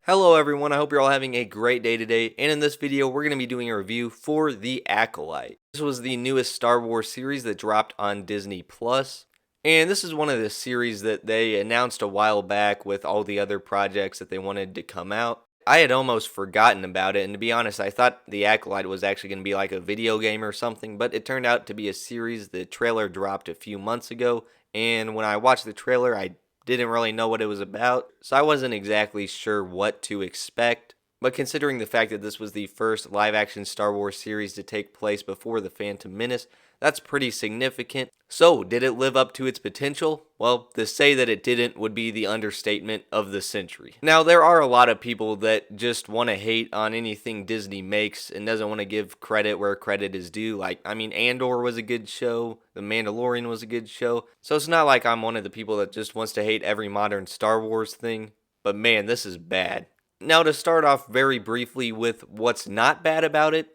Hello everyone, I hope you're all having a great day today, and in this video we're going to be doing a review for The Acolyte. This was the newest Star Wars series that dropped on Disney+, and this is one of the series that they announced a while back with all the other projects that they wanted to come out. I had almost forgotten about it, and to be honest, I thought The Acolyte was actually going to be like a video game or something, but it turned out to be a series. The trailer dropped a few months ago, and when I watched the trailer, I didn't really know what it was about, so I wasn't exactly sure what to expect. But considering the fact that this was the first live-action Star Wars series to take place before The Phantom Menace, that's pretty significant. So, did it live up to its potential? Well, to say that it didn't would be the understatement of the century. Now, there are a lot of people that just want to hate on anything Disney makes and doesn't want to give credit where credit is due. Like, I mean, Andor was a good show, The Mandalorian was a good show, so it's not like I'm one of the people that just wants to hate every modern Star Wars thing, but man, this is bad. Now, to start off very briefly with what's not bad about it,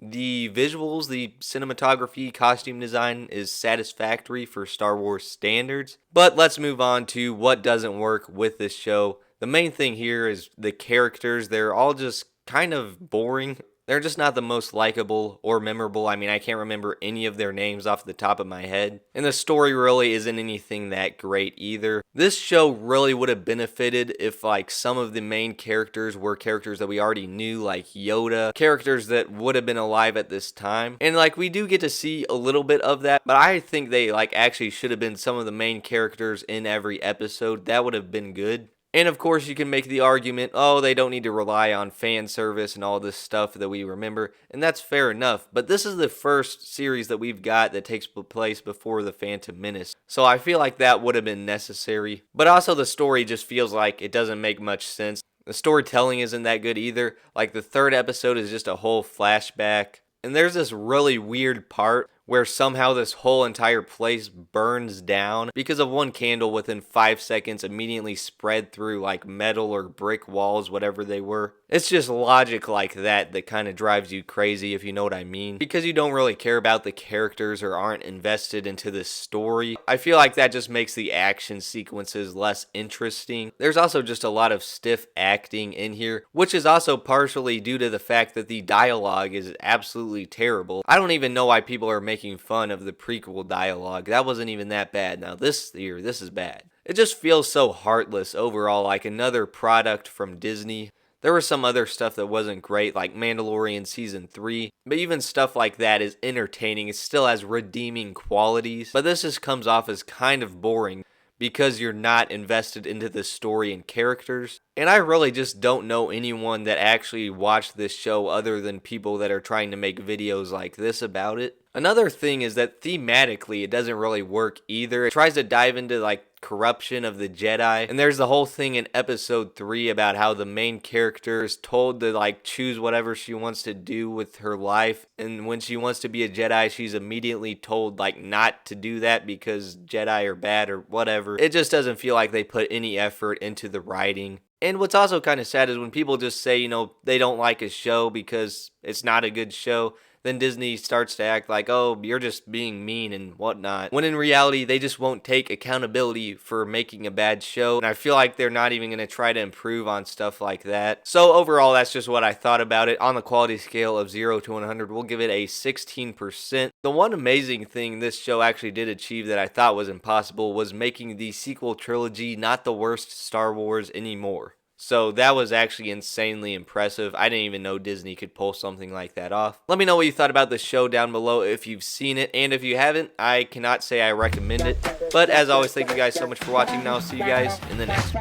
the visuals, the cinematography, costume design is satisfactory for Star Wars standards. But let's move on to what doesn't work with this show. The main thing here is the characters. They're all just kind of boring. They're just not the most likable or memorable. I mean, I can't remember any of their names off the top of my head. And the story really isn't anything that great either. This show really would have benefited if like some of the main characters were characters that we already knew, like Yoda, characters that would have been alive at this time. And like we do get to see a little bit of that, but I think they like actually should have been some of the main characters in every episode. That would have been good. And of course you can make the argument, oh, they don't need to rely on fan service and all this stuff that we remember, and that's fair enough, but this is the first series that we've got that takes place before The Phantom Menace, so I feel like that would have been necessary. But also the story just feels like it doesn't make much sense. The storytelling isn't that good either. Like the third episode is just a whole flashback, and there's this really weird part where somehow this whole entire place burns down because of one candle within 5 seconds immediately spread through like metal or brick walls, whatever they were. It's just logic like that that kind of drives you crazy, if you know what I mean. Because you don't really care about the characters or aren't invested into the story. I feel like that just makes the action sequences less interesting. There's also just a lot of stiff acting in here, which is also partially due to the fact that the dialogue is absolutely terrible. I don't even know why people are making fun of the prequel dialogue. That wasn't even that bad. Now this is bad. It just feels so heartless overall, like another product from Disney. There was some other stuff that wasn't great, like Mandalorian Season 3, but even stuff like that is entertaining. It still has redeeming qualities, but this just comes off as kind of boring because you're not invested into the story and characters. And I really just don't know anyone that actually watched this show other than people that are trying to make videos like this about it. Another thing is that thematically it doesn't really work either. It tries to dive into like corruption of the Jedi, and there's the whole thing in episode 3 about how the main character is told to like choose whatever she wants to do with her life, and when she wants to be a Jedi she's immediately told like not to do that because Jedi are bad or whatever. It just doesn't feel like they put any effort into the writing. And what's also kind of sad is when people just say, you know, they don't like a show because it's not a good show, then Disney starts to act like, oh, you're just being mean and whatnot. When in reality, they just won't take accountability for making a bad show. And I feel like they're not even going to try to improve on stuff like that. So overall, that's just what I thought about it. On the quality scale of 0 to 100, we'll give it a 16%. The one amazing thing this show actually did achieve that I thought was impossible was making the sequel trilogy not the worst Star Wars anymore. So that was actually insanely impressive. I didn't even know Disney could pull something like that off. Let me know what you thought about the show down below if you've seen it. And if you haven't, I cannot say I recommend it. But as always, thank you guys so much for watching. And I'll see you guys in the next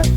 one.